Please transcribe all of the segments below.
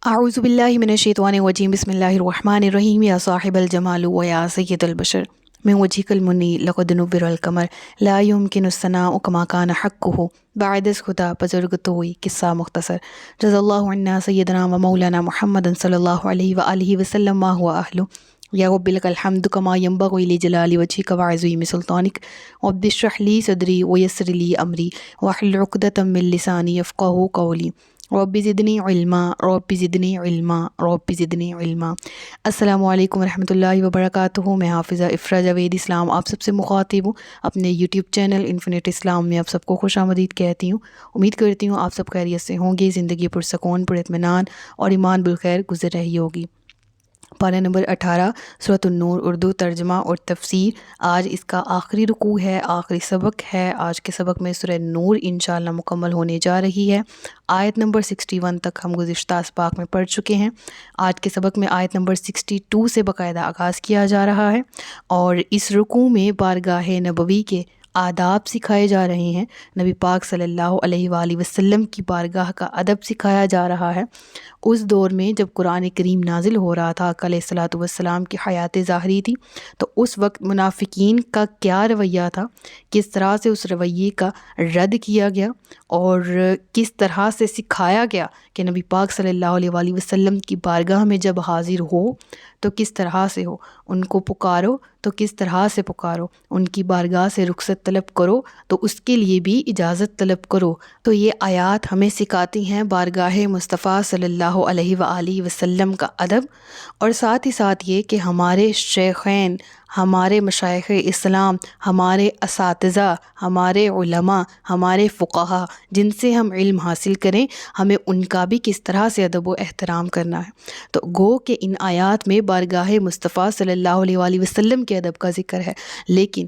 اعوذ باللہ من الشیطان الرجیم بسم اللہ الرحمن الرحیم یا صاحب الجمال و یا سید البشر من وجهك المنی لقد نور القمر لا يمكن الثناء كما كان حقه بعد از خدا بزرگ تو ہوئی قصہ مختصر جزا اللہ عنا سیدنا و مولانا محمد صلی اللہ علیہ وآلہ وسلم ما هو اہلہ یا رب لک الحمد کما ینبغی لجلال وجهک وعظیم سلطانک رب اشرح لی صدری ویسر لی امری واحلل عقدۃ من لسانی یفقہوا قولی رب زدنی علما رب زدنی علما رب زدنی علما۔ السلام علیکم ورحمۃ اللہ وبرکاتہ۔ میں حافظہ افرا جاوید اسلام آپ سب سے مخاطب ہوں، اپنے یوٹیوب چینل انفینٹ اسلام میں آپ سب کو خوش آمدید کہتی ہوں۔ امید کرتی ہوں آپ سب خیریت سے ہوں گے، زندگی پرسکون پر اطمینان اور ایمان بالخیر گزر رہی ہوگی۔ پارہ نمبر 18 سورۃ النور، اردو ترجمہ اور تفسیر۔ آج اس کا آخری رکوع ہے، آخری سبق ہے۔ آج کے سبق میں سورہ نور انشاءاللہ مکمل ہونے جا رہی ہے۔ آیت نمبر 61 تک ہم گزشتہ اسباق میں پڑھ چکے ہیں۔ آج کے سبق میں آیت نمبر 62 سے باقاعدہ آغاز کیا جا رہا ہے، اور اس رکوع میں بارگاہ نبوی کے آداب سکھائے جا رہے ہیں۔ نبی پاک صلی اللہ علیہ وآلہ وسلم کی بارگاہ کا ادب سکھایا جا رہا ہے۔ اس دور میں جب قرآن کریم نازل ہو رہا تھا، آقا علیہ الصلوۃ والسلام کی حیات ظاہری تھی، تو اس وقت منافقین کا کیا رویہ تھا، کس طرح سے اس رویے کا رد کیا گیا اور کس طرح سے سکھایا گیا کہ نبی پاک صلی اللہ علیہ وآلہ وسلم کی بارگاہ میں جب حاضر ہو تو کس طرح سے ہو، ان کو پکارو تو کس طرح سے پکارو، ان کی بارگاہ سے رخصت طلب کرو تو اس کے لیے بھی اجازت طلب کرو۔ تو یہ آیات ہمیں سکھاتی ہیں بارگاہ مصطفیٰ صلی اللہ علیہ وآلہ وسلم کا ادب، اور ساتھ ہی ساتھ یہ کہ ہمارے شیخین، ہمارے مشائخ اسلام، ہمارے اساتذہ، ہمارے علماء، ہمارے فقہا جن سے ہم علم حاصل کریں، ہمیں ان کا بھی کس طرح سے ادب و احترام کرنا ہے۔ تو گو کہ ان آیات میں بارگاہ مصطفیٰ صلی اللہ علیہ وآلہ وسلم کے ادب کا ذکر ہے، لیکن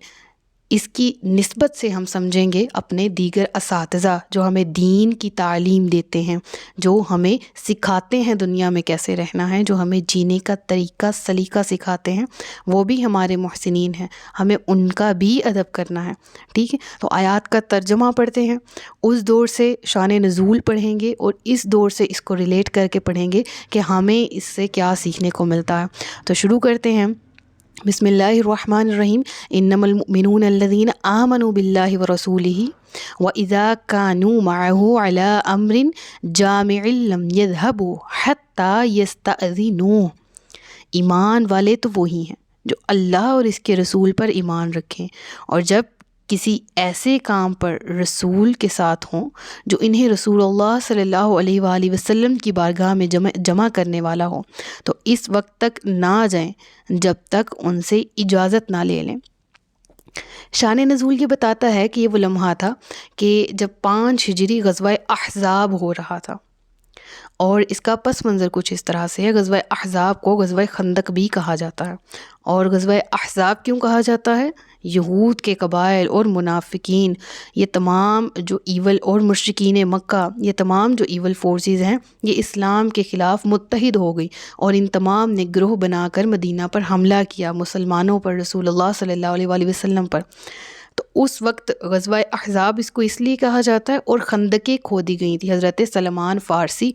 اس کی نسبت سے ہم سمجھیں گے اپنے دیگر اساتذہ جو ہمیں دین کی تعلیم دیتے ہیں، جو ہمیں سکھاتے ہیں دنیا میں کیسے رہنا ہے، جو ہمیں جینے کا طریقہ سلیقہ سکھاتے ہیں، وہ بھی ہمارے محسنین ہیں، ہمیں ان کا بھی ادب کرنا ہے۔ ٹھیک ہے، تو آیات کا ترجمہ پڑھتے ہیں، اس دور سے شان نزول پڑھیں گے اور اس دور سے اس کو ریلیٹ کر کے پڑھیں گے کہ ہمیں اس سے کیا سیکھنے کو ملتا ہے۔ تو شروع کرتے ہیں۔ بسم اللہ الرحمن الرحیم۔ انما المؤمنون الذین آمنوا باللہ ورسولہ وإذا كانوا معه على أمر جامع لم يذهبوا حتى يستأذنوه۔ ایمان والے تو وہی ہیں جو اللہ اور اس کے رسول پر ایمان رکھیں، اور جب کسی ایسے کام پر رسول کے ساتھ ہوں جو انہیں رسول اللہ صلی اللہ علیہ وآلہ وسلم کی بارگاہ میں جمع کرنے والا ہو، تو اس وقت تک نہ جائیں جب تک ان سے اجازت نہ لے لیں۔ شان نزول یہ بتاتا ہے کہ یہ وہ لمحہ تھا کہ جب 5 ہجری غزوہ احزاب ہو رہا تھا، اور اس کا پس منظر کچھ اس طرح سے ہے۔ غزوہ احزاب کو غزوہ خندق بھی کہا جاتا ہے، اور غزوہ احزاب کیوں کہا جاتا ہے؟ یہود کے قبائل اور منافقین، یہ تمام جو ایول، اور مشرکین مکہ، یہ تمام جو ایول فورسز ہیں، یہ اسلام کے خلاف متحد ہو گئی، اور ان تمام نے گروہ بنا کر مدینہ پر حملہ کیا، مسلمانوں پر، رسول اللہ صلی اللہ علیہ وآلہ وسلم پر۔ تو اس وقت غزوہ احزاب اس کو اس لیے کہا جاتا ہے، اور خندقیں کھودی گئی تھی حضرت سلمان فارسی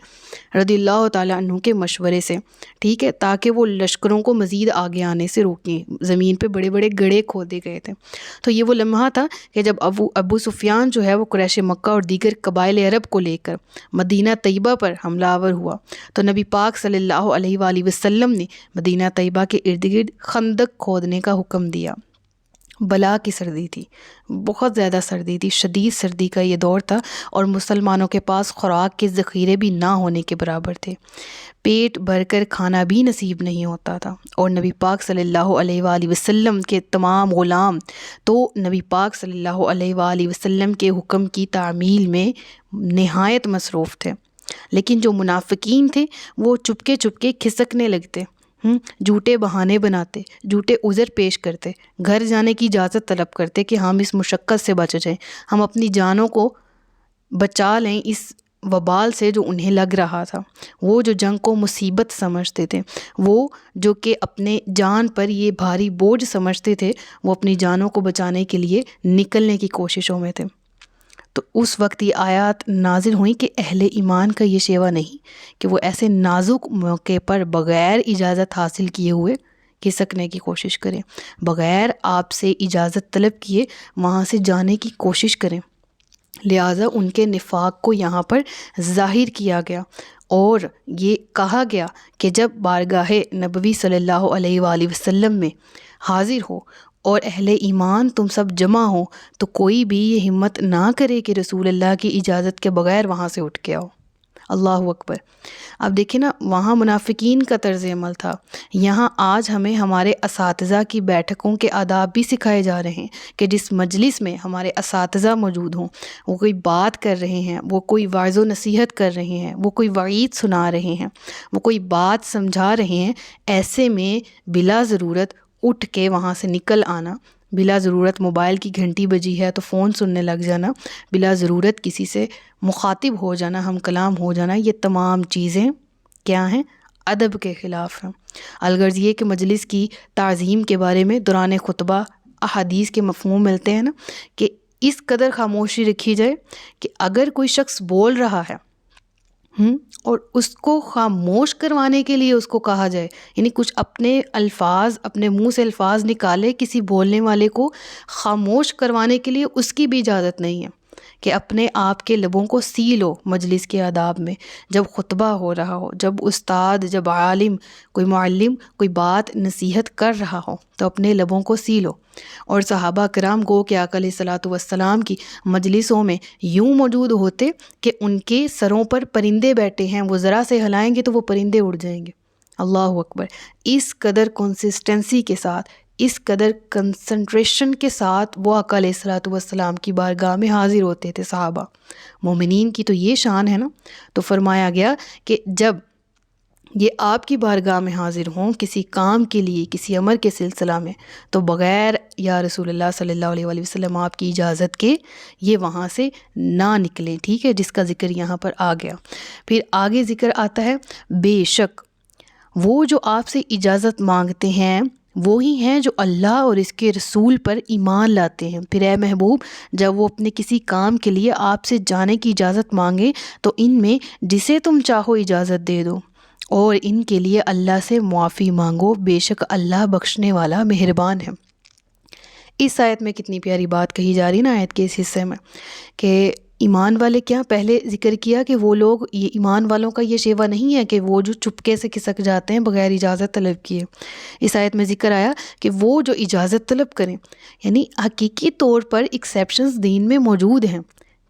رضی اللہ تعالیٰ عنہ کے مشورے سے، ٹھیک ہے، تاکہ وہ لشکروں کو مزید آگے آنے سے روکیں۔ زمین پہ بڑے بڑے گڑھے کھودے گئے تھے۔ تو یہ وہ لمحہ تھا کہ جب ابو سفیان جو ہے وہ قریش مکہ اور دیگر قبائل عرب کو لے کر مدینہ طیبہ پر حملہ آور ہوا، تو نبی پاک صلی اللہ علیہ وآلہ وسلم نے مدینہ طیبہ کے ارد گرد خندق کھودنے کا حکم دیا۔ بلا کی سردی تھی، بہت زیادہ سردی تھی، شدید سردی کا یہ دور تھا، اور مسلمانوں کے پاس خوراک کے ذخیرے بھی نہ ہونے کے برابر تھے، پیٹ بھر کر کھانا بھی نصیب نہیں ہوتا تھا۔ اور نبی پاک صلی اللہ علیہ وآلہ وسلم کے تمام غلام تو نبی پاک صلی اللہ علیہ وآلہ وسلم کے حکم کی تعمیل میں نہایت مصروف تھے، لیکن جو منافقین تھے وہ چپکے چپکے کھسکنے لگتے، جھوٹے بہانے بناتے، جھوٹے عذر پیش کرتے، گھر جانے کی اجازت طلب کرتے کہ ہم اس مشقت سے بچ جائیں، ہم اپنی جانوں کو بچا لیں اس وبال سے جو انہیں لگ رہا تھا۔ وہ جو جنگ کو مصیبت سمجھتے تھے، وہ جو کہ اپنے جان پر یہ بھاری بوجھ سمجھتے تھے، وہ اپنی جانوں کو بچانے کے لیے نکلنے کی کوششوں میں تھے۔ تو اس وقت یہ آیات نازل ہوئیں کہ اہل ایمان کا یہ شیوا نہیں کہ وہ ایسے نازک موقع پر بغیر اجازت حاصل کیے ہوئے کھسکنے کی کوشش کریں، بغیر آپ سے اجازت طلب کیے وہاں سے جانے کی کوشش کریں۔ لہٰذا ان کے نفاق کو یہاں پر ظاہر کیا گیا، اور یہ کہا گیا کہ جب بارگاہ نبوی صلی اللہ علیہ وآلہ وسلم میں حاضر ہو اور اہل ایمان تم سب جمع ہو تو کوئی بھی یہ ہمت نہ کرے کہ رسول اللہ کی اجازت کے بغیر وہاں سے اٹھ کے آؤ۔ اللہ اکبر۔ اب دیکھیں نا، وہاں منافقین کا طرز عمل تھا، یہاں آج ہمیں ہمارے اساتذہ کی بیٹھکوں کے آداب بھی سکھائے جا رہے ہیں کہ جس مجلس میں ہمارے اساتذہ موجود ہوں، وہ کوئی بات کر رہے ہیں، وہ کوئی وعظ و نصیحت کر رہے ہیں، وہ کوئی وعید سنا رہے ہیں، وہ کوئی بات سمجھا رہے ہیں، ایسے میں بلا ضرورت اٹھ کے وہاں سے نکل آنا، بلا ضرورت موبائل کی گھنٹی بجی ہے تو فون سننے لگ جانا، بلا ضرورت کسی سے مخاطب ہو جانا، ہم کلام ہو جانا، یہ تمام چیزیں کیا ہیں؟ ادب کے خلاف ہیں۔ الغرض یہ کہ مجلس کی تعظیم کے بارے میں دوران خطبہ احادیث کے مفہوم ملتے ہیں نا، کہ اس قدر خاموشی رکھی جائے کہ اگر کوئی شخص بول رہا ہے اور اس کو خاموش کروانے کے لیے اس کو کہا جائے، یعنی کچھ اپنے الفاظ، اپنے منہ سے الفاظ نکالے کسی بولنے والے کو خاموش کروانے کے لیے، اس کی بھی اجازت نہیں ہے کہ اپنے آپ کے لبوں کو سی لو۔ مجلس کے آداب میں جب خطبہ ہو رہا ہو، جب استاد، جب عالم، کوئی معلم کوئی بات نصیحت کر رہا ہو تو اپنے لبوں کو سی لو۔ اور صحابہ کرام گو کہ آقا علیہ الصلوۃ والسلام کی مجلسوں میں یوں موجود ہوتے کہ ان کے سروں پر پرندے بیٹھے ہیں، وہ ذرا سے ہلائیں گے تو وہ پرندے اڑ جائیں گے۔ اللہ اکبر۔ اس قدر کنسسٹنسی کے ساتھ، اس قدر کنسنٹریشن کے ساتھ وہ آقا علیہ الصلوۃ والسلام کی بارگاہ میں حاضر ہوتے تھے صحابہ۔ مومنین کی تو یہ شان ہے نا۔ تو فرمایا گیا کہ جب یہ آپ کی بارگاہ میں حاضر ہوں کسی کام کے لیے، کسی امر کے سلسلہ میں، تو بغیر یا رسول اللہ صلی اللہ علیہ وآلہ وسلم آپ کی اجازت کے یہ وہاں سے نہ نکلیں، ٹھیک ہے، جس کا ذکر یہاں پر آ گیا۔ پھر آگے ذکر آتا ہے، بے شک وہ جو آپ سے اجازت مانگتے ہیں وہی ہیں جو اللہ اور اس کے رسول پر ایمان لاتے ہیں۔ پھر اے محبوب، جب وہ اپنے کسی کام کے لیے آپ سے جانے کی اجازت مانگے تو ان میں جسے تم چاہو اجازت دے دو، اور ان کے لیے اللہ سے معافی مانگو، بے شک اللہ بخشنے والا مہربان ہے۔ اس آیت میں کتنی پیاری بات کہی جا رہی نا، آیت کے اس حصے میں، کہ ایمان والے کیا، پہلے ذکر کیا کہ وہ لوگ، یہ ایمان والوں کا یہ شیوا نہیں ہے کہ وہ جو چپکے سے کھسک جاتے ہیں بغیر اجازت طلب کیے۔ اس آیت میں ذکر آیا کہ وہ جو اجازت طلب کریں، یعنی حقیقی طور پر ایکسیپشنز دین میں موجود ہیں،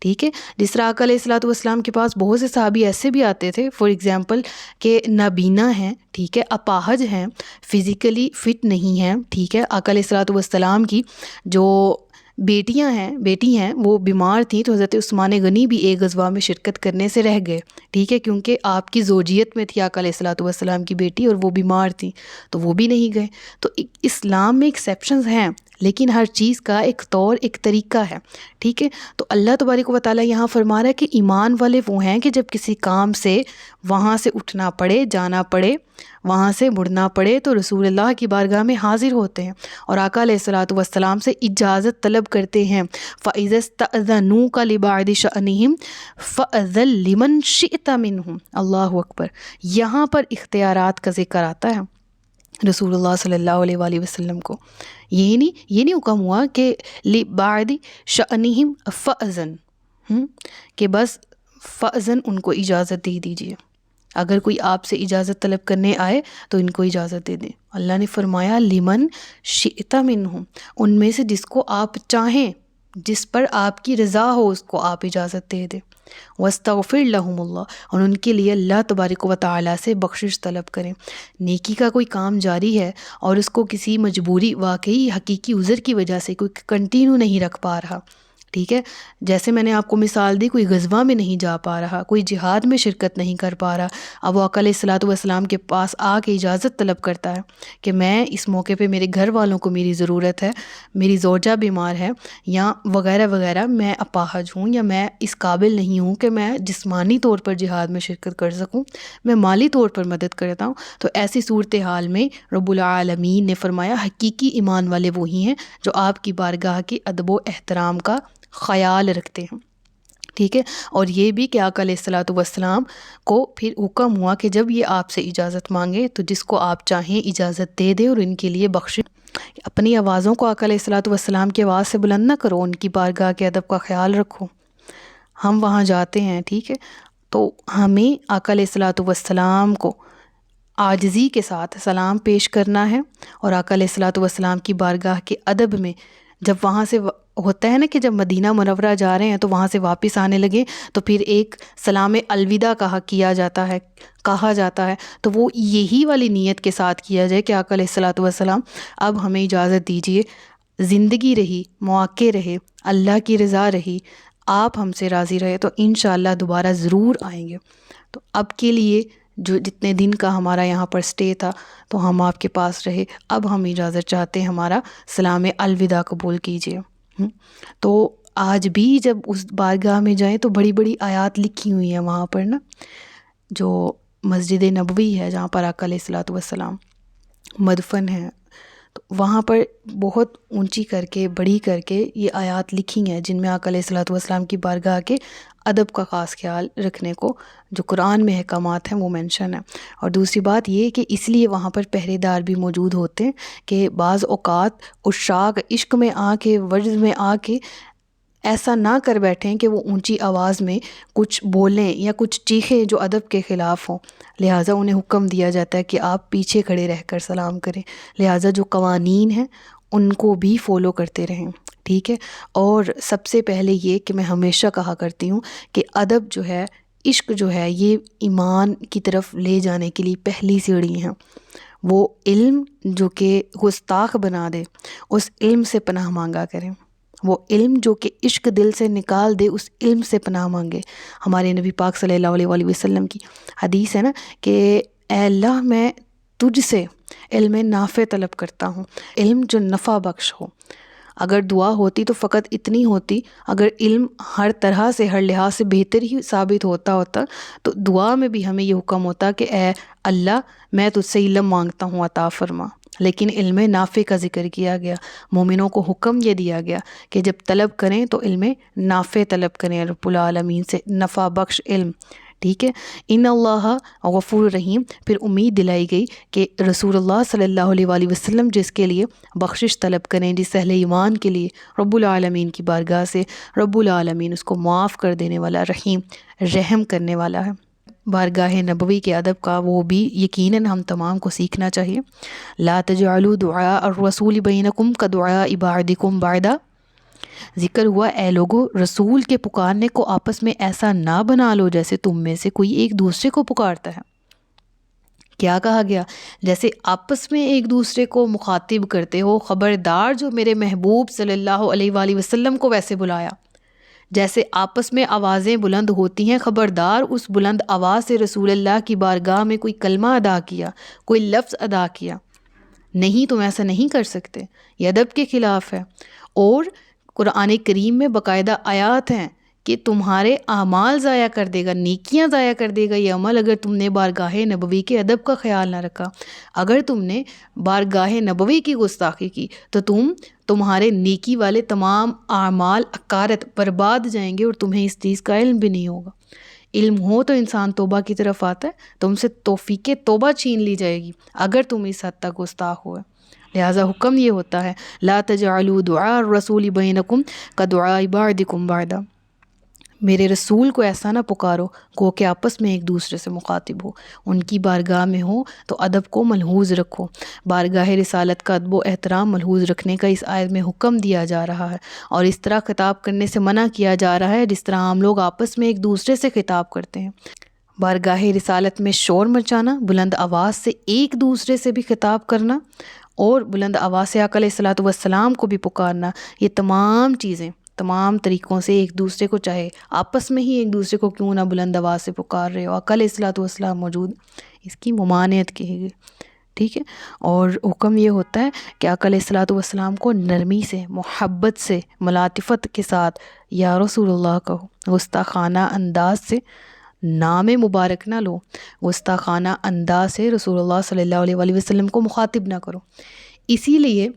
ٹھیک ہے۔ جس طرح آقا علیہ الصلوۃ والسلام کے پاس بہت سے صحابی ایسے بھی آتے تھے، فار ایگزامپل کہ نابینا ہیں، ٹھیک ہے، اپاہج ہیں، فزیکلی فٹ نہیں ہیں، ٹھیک ہے۔ آقا علیہ الصلوۃ والسلام کی جو بیٹی ہیں وہ بیمار تھیں، تو حضرت عثمان غنی بھی ایک غزوہ میں شرکت کرنے سے رہ گئے، ٹھیک ہے، کیونکہ آپ کی زوجیت میں تھی آقا علیہ الصلوۃ والسلام کی بیٹی اور وہ بیمار تھیں، تو وہ بھی نہیں گئے۔ تو اسلام میں ایکسیپشنز ہیں، لیکن ہر چیز کا ایک طور، ایک طریقہ ہے، ٹھیک ہے۔ تو اللہ تبارک و تعالیٰ یہاں فرما رہا ہے کہ ایمان والے وہ ہیں کہ جب کسی کام سے وہاں سے اٹھنا پڑے، جانا پڑے، وہاں سے مڑنا پڑے تو رسول اللہ کی بارگاہ میں حاضر ہوتے ہیں اور آقا علیہ الصلوۃ والسلام سے اجازت طلب کرتے ہیں۔ فَإِذَا اسْتَأْذَنُوكَ لِبَعْضِ شَأْنِهِمْ فَأْذَن لِمَنْ شِئْتَ مِنْهُمْ۔ اللہ اکبر۔ یہاں پر اختیارات کا ذکر آتا ہے رسول اللہ صلی اللہ علیہ وآلہ وسلم کو۔ یہ نہیں حکم ہوا کہ لِبَعْضِ شَأْنِهِمْ فَأْذَن، کہ بس فَأْذَن ان کو اجازت دے دیجیے، اگر کوئی آپ سے اجازت طلب کرنے آئے تو ان کو اجازت دے دیں۔ اللہ نے فرمایا لمن شئت منہم، ان میں سے جس کو آپ چاہیں، جس پر آپ کی رضا ہو اس کو آپ اجازت دے دیں۔ واستغفر لہم اللہ، اور ان کے لیے اللہ تبارک و تعالیٰ سے بخشش طلب کریں۔ نیکی کا کوئی کام جاری ہے اور اس کو کسی مجبوری، واقعی حقیقی عذر کی وجہ سے کوئی کنٹینیو نہیں رکھ پا رہا، ٹھیک ہے، جیسے میں نے آپ کو مثال دی، کوئی غزوہ میں نہیں جا پا رہا، کوئی جہاد میں شرکت نہیں کر پا رہا، اب وہ آقا علیہ الصلوۃ والسلام کے پاس آ کے اجازت طلب کرتا ہے کہ میں اس موقع پہ میرے گھر والوں کو میری ضرورت ہے، میری زوجہ بیمار ہے، یا وغیرہ وغیرہ، میں اپاہج ہوں یا میں اس قابل نہیں ہوں کہ میں جسمانی طور پر جہاد میں شرکت کر سکوں، میں مالی طور پر مدد کرتا ہوں، تو ایسی صورتحال میں رب العالمین نے فرمایا حقیقی ایمان والے وہی ہیں جو آپ کی بارگاہ کے ادب و احترام کا خیال رکھتے ہیں۔ ٹھیک ہے، اور یہ بھی کہ آقا علیہ الصلوۃ والسلام کو پھر حکم ہوا کہ جب یہ آپ سے اجازت مانگے تو جس کو آپ چاہیں اجازت دے دے اور ان کے لیے بخشش۔ اپنی آوازوں کو آقا علیہ الصلوۃ والسلام کی آواز سے بلند نہ کرو، ان کی بارگاہ کے ادب کا خیال رکھو۔ ہم وہاں جاتے ہیں، ٹھیک ہے، تو ہمیں آقا علیہ الصلوۃ والسلام کو عاجزی کے ساتھ سلام پیش کرنا ہے، اور آقا علیہ الصلوۃ والسلام کی بارگاہ کے ادب میں جب وہاں سے ہوتا ہے نا کہ جب مدینہ منورہ جا رہے ہیں تو وہاں سے واپس آنے لگے تو پھر ایک سلام الوداع کہا جاتا ہے، تو وہ یہی والی نیت کے ساتھ کیا جائے کہ آقا علیہ الصلوۃ والسلام اب ہمیں اجازت دیجیے، زندگی رہی، مواقع رہے، اللہ کی رضا رہی، آپ ہم سے راضی رہے تو انشاءاللہ دوبارہ ضرور آئیں گے۔ تو اب کے لیے جو جتنے دن کا ہمارا یہاں پر سٹے تھا تو ہم آپ کے پاس رہے، اب ہم اجازت چاہتے ہیں، ہمارا سلام الوداع قبول کیجیے۔ تو آج بھی جب اس بارگاہ میں جائیں تو بڑی بڑی آیات لکھی ہوئی ہیں وہاں پر نا، جو مسجد نبوی ہے جہاں پر آقا علیہ الصلوۃ والسلام مدفن ہیں، تو وہاں پر بہت اونچی کر کے بڑی کر کے یہ آیات لکھی ہیں جن میں آقا علیہ الصلوۃ والسلام کی بارگاہ کے ادب کا خاص خیال رکھنے کو جو قرآن میں احکامات ہیں وہ مینشن ہے۔ اور دوسری بات یہ کہ اس لیے وہاں پر پہرے دار بھی موجود ہوتے ہیں کہ بعض اوقات عشاق عشق میں آ کے وجد میں آ کے ایسا نہ کر بیٹھیں کہ وہ اونچی آواز میں کچھ بولیں یا کچھ چیخیں جو ادب کے خلاف ہوں، لہٰذا انہیں حکم دیا جاتا ہے کہ آپ پیچھے کھڑے رہ کر سلام کریں، لہٰذا جو قوانین ہیں ان کو بھی فالو کرتے رہیں، ٹھیک ہے۔ اور سب سے پہلے یہ کہ میں ہمیشہ کہا کرتی ہوں کہ ادب جو ہے، عشق جو ہے، یہ ایمان کی طرف لے جانے کے لیے پہلی سیڑھی ہیں۔ وہ علم جو کہ گستاخ بنا دے، اس علم سے پناہ مانگا کریں، وہ علم جو کہ عشق دل سے نکال دے، اس علم سے پناہ مانگے۔ ہمارے نبی پاک صلی اللہ علیہ وسلم کی حدیث ہے نا کہ اے اللہ میں تجھ سے علم نافع طلب کرتا ہوں، علم جو نفع بخش ہو۔ اگر دعا ہوتی تو فقط اتنی ہوتی، اگر علم ہر طرح سے ہر لحاظ سے بہتر ہی ثابت ہوتا تو دعا میں بھی ہمیں یہ حکم ہوتا کہ اے اللہ میں تجھ سے علم مانگتا ہوں، عطا فرما، لیکن علم نافع کا ذکر کیا گیا۔ مومنوں کو حکم یہ دیا گیا کہ جب طلب کریں تو علم نافع طلب کریں رب العالمین سے، نفع بخش علم، ٹھیک ہے۔ ان اللہ غفور رحیم، پھر امید دلائی گئی کہ رسول اللہ صلی اللہ علیہ وآلہ وسلم جس کے لیے بخشش طلب کریں، جس اہل ایمان کے لیے رب العالمین کی بارگاہ سے رب العالمین اس کو معاف کر دینے والا، رحیم رحم کرنے والا ہے۔ بارگاہ نبوی کے ادب کا وہ بھی یقیناً ہم تمام کو سیکھنا چاہیے۔ لا تجعلوا دعاء الرسول بینکم کدعاء بعضکم بعضا، ذکر ہوا اے لوگو رسول کے پکارنے کو آپس میں ایسا نہ بنا لو جیسے تم میں سے کوئی ایک دوسرے کو پکارتا ہے۔ کیا کہا گیا؟ جیسے آپس میں ایک دوسرے کو مخاطب کرتے ہو، خبردار جو میرے محبوب صلی اللہ علیہ وآلہ وسلم کو ویسے بلایا۔ جیسے آپس میں آوازیں بلند ہوتی ہیں، خبردار اس بلند آواز سے رسول اللہ کی بارگاہ میں کوئی کلمہ ادا کیا، کوئی لفظ ادا کیا، نہیں تم ایسا نہیں کر سکتے، یہ ادب کے خلاف ہے۔ اور قرآن کریم میں باقاعدہ آیات ہیں کہ تمہارے اعمال ضائع کر دے گا، نیکیاں ضائع کر دے گا یہ عمل اگر تم نے بارگاہ نبوی کے ادب کا خیال نہ رکھا۔ اگر تم نے بارگاہ نبوی کی گستاخی کی تو تمہارے نیکی والے تمام اعمال اکارت برباد جائیں گے اور تمہیں اس چیز کا علم بھی نہیں ہوگا۔ علم ہو تو انسان توبہ کی طرف آتا ہے، تم سے توفیق توبہ چھین لی جائے گی اگر تم اس حد تک گستاخ ہوئے۔ لہٰذا حکم یہ ہوتا ہے لا تجعلوا دعاء الرسول بینکم کدعاء بعضکم بعضا، میرے رسول کو ایسا نہ پکارو گو کہ آپس میں ایک دوسرے سے مخاطب ہو، ان کی بارگاہ میں ہو تو ادب کو ملحوظ رکھو۔ بارگاہ رسالت کا ادب و احترام ملحوظ رکھنے کا اس آیت میں حکم دیا جا رہا ہے، اور اس طرح خطاب کرنے سے منع کیا جا رہا ہے جس طرح ہم لوگ آپس میں ایک دوسرے سے خطاب کرتے ہیں۔ بارگاہ رسالت میں شور مچانا، بلند آواز سے ایک دوسرے سے بھی خطاب کرنا، اور بلند آواز سے آقا علیہ الصلوۃ والسلام کو بھی پکارنا، یہ تمام چیزیں تمام طریقوں سے ایک دوسرے کو، چاہے آپس میں ہی ایک دوسرے کو کیوں نہ بلند آواز سے پکار رہے ہو، آقا علیہ الصلوۃ والسلام موجود، اس کی ممانعت کی گئی، ٹھیک ہے۔ اور حکم یہ ہوتا ہے کہ آقا علیہ الصلوۃ والسلام کو نرمی سے، محبت سے، ملاطفت کے ساتھ یا رسول اللہ کہو، گستاخانہ انداز سے نام مبارک نہ لو، گستاخانہ انداز سے رسول اللہ صلی اللہ علیہ وآلہ وسلم کو مخاطب نہ کرو۔ اسی لیے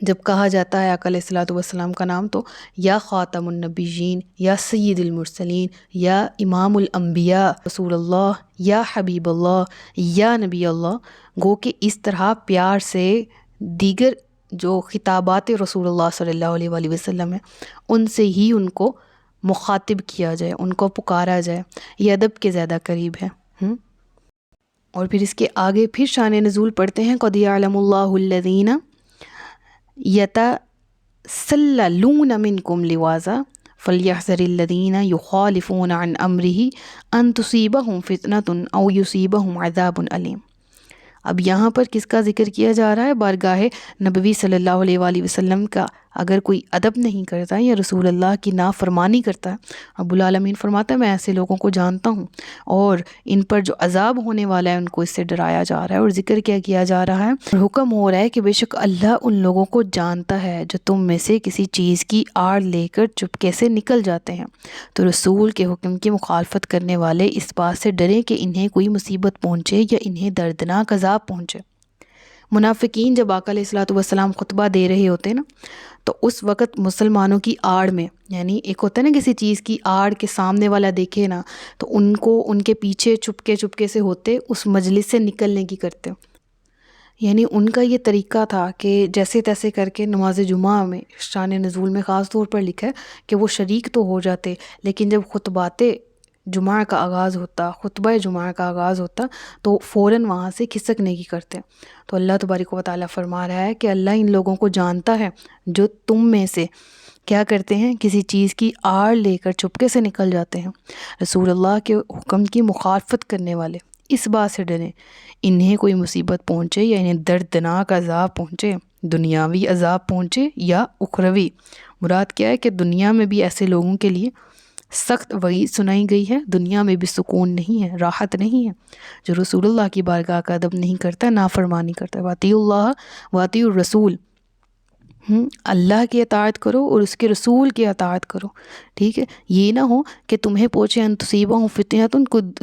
جب کہا جاتا ہے آقا علیہ الصلوۃ والسلام کا نام تو یا خاتم النبیین، یا سید المرسلین، یا امام الانبیاء، رسول اللہ، یا حبیب اللہ، یا نبی اللہ، گو کہ اس طرح پیار سے دیگر جو خطابات رسول اللہ صلی اللہ علیہ وآلہ وسلم ہیں ان سے ہی ان کو مخاطب کیا جائے، ان کو پکارا جائے، یہ ادب کے زیادہ قریب ہے۔ اور پھر اس کے آگے پھر شان نزول پڑھتے ہیں قد یعلم اللہ الذین یتسللون منکم لواذا فلیحذر الذین یخالفون عن امرہ ان تصیبہم فتنۃ او یصیبہم عذاب علیم۔ اب یہاں پر کس کا ذکر کیا جا رہا ہے؟ بارگاہ نبوی صلی اللہ علیہ وآلہ وسلم کا اگر کوئی ادب نہیں کرتا یا رسول اللہ کی نافرمانی کرتا ہے، رب العالمین فرماتا ہے میں ایسے لوگوں کو جانتا ہوں اور ان پر جو عذاب ہونے والا ہے ان کو اس سے ڈرایا جا رہا ہے۔ اور ذکر کیا جا رہا ہے اور حکم ہو رہا ہے کہ بے شک اللہ ان لوگوں کو جانتا ہے جو تم میں سے کسی چیز کی آڑ لے کر چپکے سے نکل جاتے ہیں، تو رسول کے حکم کی مخالفت کرنے والے اس بات سے ڈریں کہ انہیں کوئی مصیبت پہنچے یا انہیں دردناک عذاب پہنچے۔ منافقین جب آقا علیہ الصلوۃ والسلام خطبہ دے رہے ہوتے ہیں نا تو اس وقت مسلمانوں کی آڑ میں، یعنی ایک ہوتا ہے نا کسی چیز کی آڑ کے سامنے والا دیکھے نا تو ان کو ان کے پیچھے چپکے سے ہوتے اس مجلس سے نکلنے کی کرتے، یعنی ان کا یہ طریقہ تھا کہ جیسے تیسے کر کے نماز جمعہ میں شان نزول میں خاص طور پر لکھا ہے کہ وہ شریک تو ہو جاتے، لیکن جب خطبہ جمعہ کا آغاز ہوتا تو فوراً وہاں سے کھسکنے کی کرتے۔ تو اللہ تبارک و تعالیٰ فرما رہا ہے کہ اللہ ان لوگوں کو جانتا ہے جو تم میں سے کیا کرتے ہیں، کسی چیز کی آڑ لے کر چپکے سے نکل جاتے ہیں، رسول اللہ کے حکم کی مخالفت کرنے والے اس بات سے ڈریں انہیں کوئی مصیبت پہنچے یا انہیں دردناک عذاب پہنچے، دنیاوی عذاب پہنچے یا اخروی۔ مراد کیا ہے کہ دنیا میں بھی ایسے لوگوں کے لیے سخت وعید سنائی گئی ہے، دنیا میں بھی سکون نہیں ہے، راحت نہیں ہے، جو رسول اللہ کی بارگاہ کا ادب نہیں کرتا، نافرمانی کرتا ہے۔ واطیعوا اللہ واطیعوا الرسول، اللہ کی اطاعت کرو اور اس کے رسول کی اطاعت کرو، ٹھیک ہے؟ یہ نہ ہو کہ تمہیں پہنچے ان تصیبہم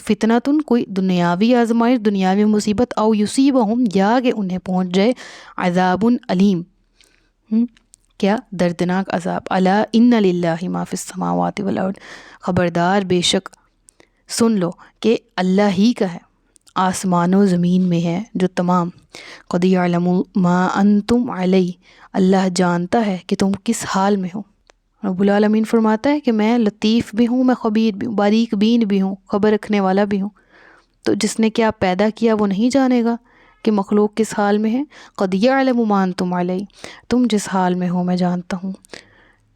فتنۃ، کوئی دنیاوی آزمائش، دنیاوی مصیبت، او یصیبہم، یا کہ انہیں پہنچ جائے عذاب علیم، کیا؟ دردناک عذاب۔ الا ان للہ ما فی السماوات والارض، خبردار بے شک سن لو کہ اللہ ہی کا ہے، آسمان و زمین میں ہے جو تمام۔ قد یعلم ما انتم علیہ، اللہ جانتا ہے کہ تم کس حال میں ہو۔ رب العالمین فرماتا ہے کہ میں لطیف بھی ہوں، میں خبیر بھی ہوں، باریک بین بھی ہوں، خبر رکھنے والا بھی ہوں۔ تو جس نے کیا پیدا کیا وہ نہیں جانے گا کہ مخلوق کس حال میں ہے؟ قد یعلم ما انتم علیہ، تم جس حال میں ہو میں جانتا ہوں۔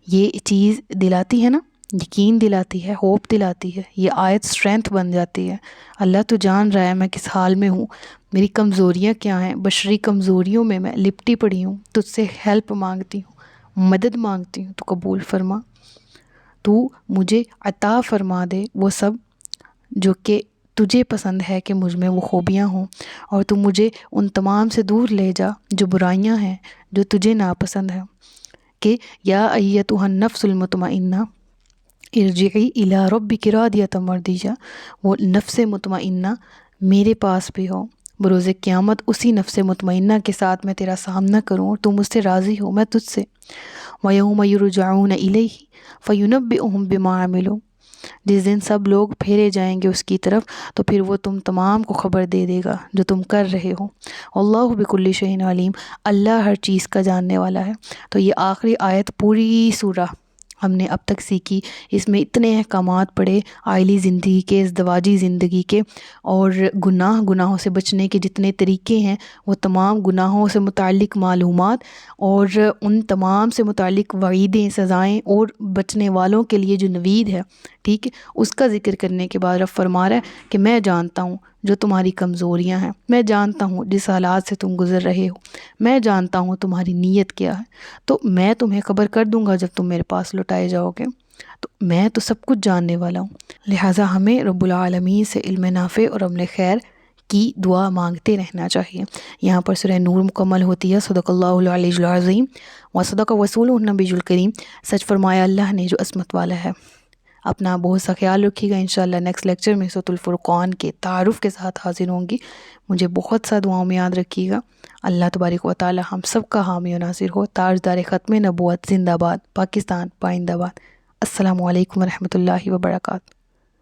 یہ چیز دلاتی ہے نا، یقین دلاتی ہے، ہوپ دلاتی ہے، یہ آیت اسٹرینتھ بن جاتی ہے۔ اللہ تو جان رہا ہے میں کس حال میں ہوں، میری کمزوریاں کیا ہیں، بشری کمزوریوں میں میں لپٹی پڑی ہوں، تجھ سے ہیلپ مانگتی ہوں، مدد مانگتی ہوں، تو قبول فرما، تو مجھے عطا فرما دے وہ سب جو کہ تجھے پسند ہے کہ مجھ میں وہ خوبیاں ہوں، اور تو مجھے ان تمام سے دور لے جا جو برائیاں ہیں جو تجھے ناپسند ہیں، کہ یا ایتھا النفس المطمئنہ ارجعی الی ربک راضیۃ مرضیہ، وہ نفس مطمئنہ میرے پاس بھی ہو، بروز قیامت اسی نفس مطمئنہ کے ساتھ میں تیرا سامنا کروں اور تم مجھ سے راضی ہو، میں تجھ سے۔ وَيَوْمَ يُرْجَعُونَ إِلَيْهِ فَيُنَبِّئُهُم بِمَا عَمِلُوا، جس دن سب لوگ پھیرے جائیں گے اس کی طرف تو پھر وہ تم تمام کو خبر دے دے گا جو تم کر رہے ہو۔ اللہ بکل شیء علیم، اللہ ہر چیز کا جاننے والا ہے۔ تو یہ آخری آیت پوری سورہ ہم نے اب تک سیکھی، اس میں اتنے احکامات پڑھے عائلی زندگی کے، ازدواجی زندگی کے، اور گناہوں سے بچنے کے جتنے طریقے ہیں وہ تمام، گناہوں سے متعلق معلومات اور ان تمام سے متعلق وعیدیں، سزائیں، اور بچنے والوں کے لیے جو نوید ہے، ٹھیک ہے، اس کا ذکر کرنے کے بعد رب فرما رہا ہے کہ میں جانتا ہوں جو تمہاری کمزوریاں ہیں، میں جانتا ہوں جس حالات سے تم گزر رہے ہو، میں جانتا ہوں تمہاری نیت کیا ہے، تو میں تمہیں خبر کر دوں گا جب تم میرے پاس لوٹائے جاؤ گے، تو میں تو سب کچھ جاننے والا ہوں۔ لہٰذا ہمیں رب العالمین سے علم نافع اور عمل خیر کی دعا مانگتے رہنا چاہیے۔ یہاں پر سورہ نور مکمل ہوتی ہے۔ صدق اللہ العلی العظیم و صدق رسولہ النبی الکریم، سچ فرمایا اللہ نے جو عظمت والا ہے۔ اپنا بہت سا خیال رکھیے گا. انشاءاللہ نیکسٹ لیکچر میں سورۃ الفرقان کے تعارف کے ساتھ حاضر ہوں گی. مجھے بہت سا دعاؤں میں یاد رکھیے گا. اللہ تبارک و تعالی ہم سب کا حامی و ناصر ہو. تاجدار ختم نبوت زندہ باد. پاکستان پائندہ باد. السلام علیکم ورحمۃ اللہ وبرکاتہ.